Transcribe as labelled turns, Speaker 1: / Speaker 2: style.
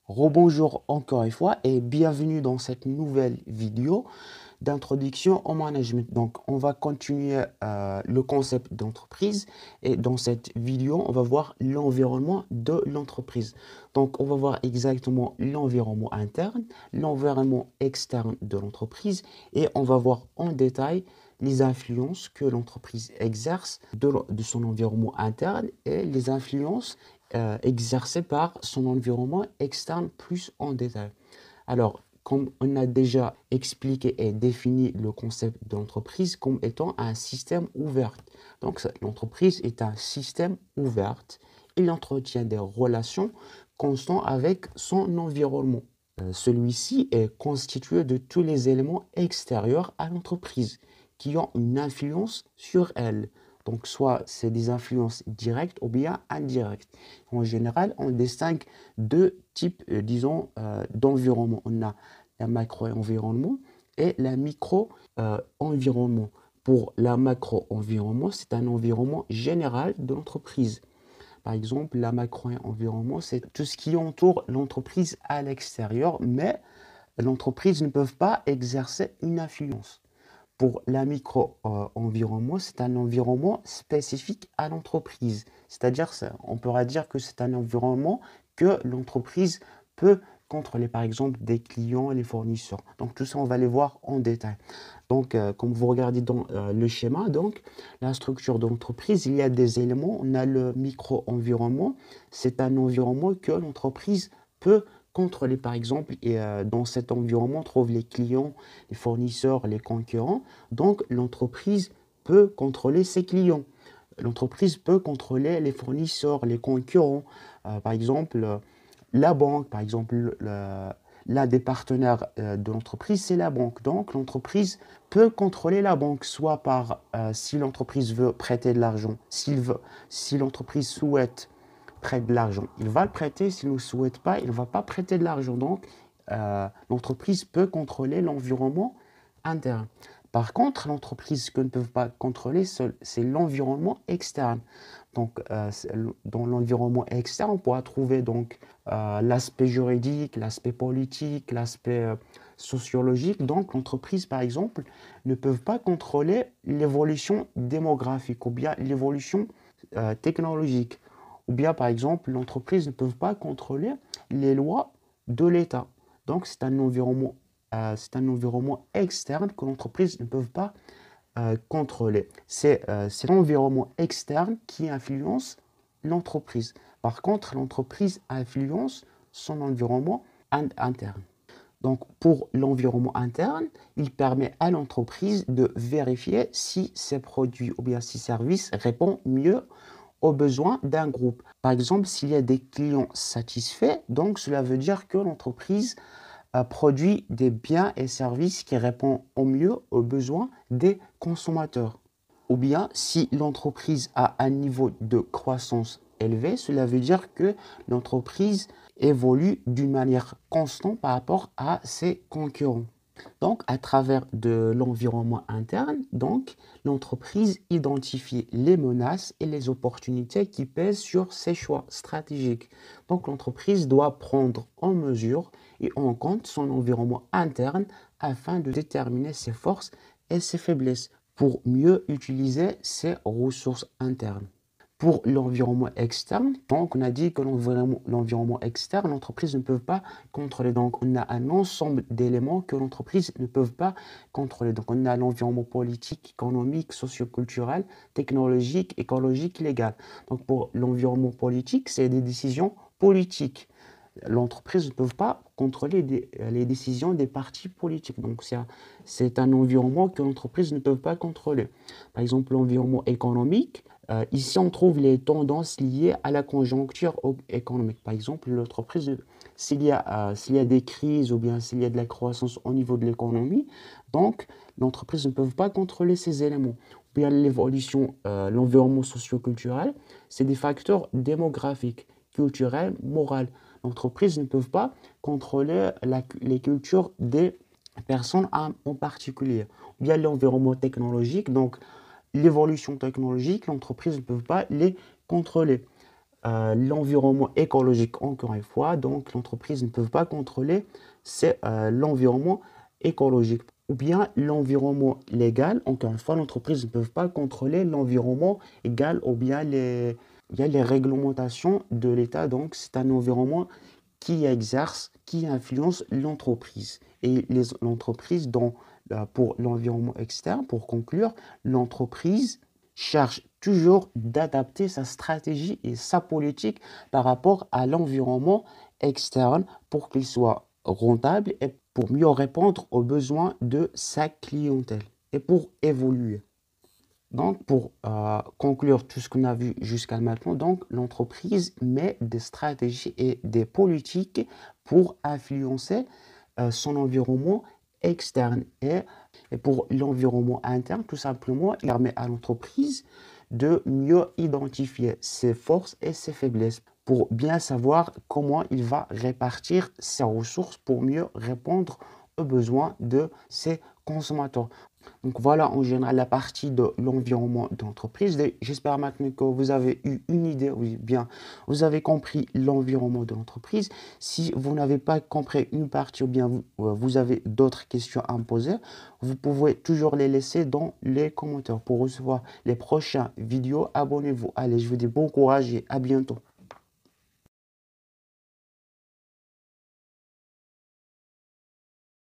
Speaker 1: Rebonjour encore une fois et bienvenue dans cette nouvelle vidéo d'introduction au management. Donc, on va continuer le concept d'entreprise et dans cette vidéo, on va voir l'environnement de l'entreprise. Donc, on va voir exactement l'environnement interne, l'environnement externe de l'entreprise et on va voir en détail les influences que l'entreprise exerce de son environnement interne et les influences exercées par son environnement externe plus en détail. Alors, comme on a déjà expliqué et défini le concept de l'entreprise comme étant un système ouvert. Donc, l'entreprise est un système ouvert. Il entretient des relations constantes avec son environnement. Celui-ci est constitué de tous les éléments extérieurs à l'entreprise qui ont une influence sur elle. Donc, soit c'est des influences directes ou bien indirectes. En général, on distingue deux types, disons, d'environnement. On a la macro-environnement et la micro-environnement. Pour la macro-environnement, c'est un environnement général de l'entreprise. Par exemple, la macro-environnement, c'est tout ce qui entoure l'entreprise à l'extérieur, mais l'entreprise ne peut pas exercer une influence. Pour la micro-environnement, c'est un environnement spécifique à l'entreprise. C'est-à-dire, on pourra dire que c'est un environnement que l'entreprise peut contrôler, par exemple, des clients et les fournisseurs. Donc, tout ça, on va les voir en détail. Donc, comme vous regardez dans le schéma, donc, la structure de l'entreprise, il y a des éléments. On a le micro-environnement. C'est un environnement que l'entreprise peut contrôler, par exemple, et dans cet environnement, on trouve les clients, les fournisseurs, les concurrents. Donc, l'entreprise peut contrôler ses clients. L'entreprise peut contrôler les fournisseurs, les concurrents. Par exemple, la banque, par exemple, l'un des partenaires de l'entreprise, c'est la banque. Donc, l'entreprise peut contrôler la banque, soit par, si l'entreprise veut prêter de l'argent, si l'entreprise souhaite prêter de l'argent, il va le prêter. S'il ne souhaite pas, il ne va pas prêter de l'argent. Donc, l'entreprise peut contrôler l'environnement interne. Par contre, l'entreprise que ne peut pas contrôler seule, c'est l'environnement externe. Donc, dans l'environnement externe, on pourra trouver donc l'aspect juridique, l'aspect politique, l'aspect sociologique. Donc, l'entreprise, par exemple, ne peut pas contrôler l'évolution démographique ou bien l'évolution technologique. Ou bien, par exemple, l'entreprise ne peut pas contrôler les lois de l'État. Donc, c'est un environnement externe que l'entreprise ne peut pas contrôler. C'est l'environnement externe qui influence l'entreprise. Par contre, l'entreprise influence son environnement interne. Donc, pour l'environnement interne, il permet à l'entreprise de vérifier si ses produits ou bien ses services répondent mieux aux besoins d'un groupe. Par exemple, s'il y a des clients satisfaits, donc cela veut dire que l'entreprise produit des biens et services qui répondent au mieux aux besoins des consommateurs. Ou bien, si l'entreprise a un niveau de croissance élevé, cela veut dire que l'entreprise évolue d'une manière constante par rapport à ses concurrents. Donc, à travers de l'environnement interne, donc, l'entreprise identifie les menaces et les opportunités qui pèsent sur ses choix stratégiques. Donc, l'entreprise doit prendre en mesure et en compte son environnement interne afin de déterminer ses forces et ses faiblesses pour mieux utiliser ses ressources internes. Pour l'environnement externe, donc on a dit que l'environnement externe, l'entreprise ne peut pas contrôler. Donc on a un ensemble d'éléments que l'entreprise ne peut pas contrôler. Donc on a l'environnement politique, économique, socioculturel, technologique, écologique, légal. Donc pour l'environnement politique, c'est des décisions politiques. L'entreprise ne peut pas contrôler les décisions des partis politiques. Donc, c'est un environnement que l'entreprise ne peut pas contrôler. Par exemple, l'environnement économique, ici, on trouve les tendances liées à la conjoncture économique. Par exemple, l'entreprise, s'il y a des crises ou bien s'il y a de la croissance au niveau de l'économie, donc l'entreprise ne peut pas contrôler ces éléments. Ou bien l'évolution, l'environnement socio-culturel, c'est des facteurs démographiques, culturels, moraux. L'entreprise ne peut pas contrôler les cultures des personnes en particulier. Ou bien l'environnement technologique, donc l'évolution technologique, l'entreprise ne peut pas les contrôler. l'environnement écologique, encore une fois. Donc, l'entreprise ne peut pas contrôler, c'est l'environnement écologique. Ou bien l'environnement légal, encore une fois, l'entreprise ne peut pas contrôler l'environnement légal ou bien les réglementations de l'État. Donc, c'est un environnement qui exerce, qui influence l'entreprise. Et l'entreprise, pour l'environnement externe, pour conclure, l'entreprise cherche toujours d'adapter sa stratégie et sa politique par rapport à l'environnement externe pour qu'il soit rentable et pour mieux répondre aux besoins de sa clientèle et pour évoluer. Donc, pour conclure tout ce qu'on a vu jusqu'à maintenant, donc l'entreprise met des stratégies et des politiques pour influencer son environnement externe. Et pour l'environnement interne, tout simplement, il permet à l'entreprise de mieux identifier ses forces et ses faiblesses pour bien savoir comment il va répartir ses ressources pour mieux répondre aux besoins de ses consommateurs. Donc voilà en général la partie de l'environnement d'entreprise. J'espère maintenant que vous avez eu une idée, oui, bien, vous avez compris l'environnement de l'entreprise. Si vous n'avez pas compris une partie ou bien vous avez d'autres questions à me poser, vous pouvez toujours les laisser dans les commentaires. Pour recevoir les prochaines vidéos, abonnez-vous. Allez, je vous dis bon courage et à bientôt.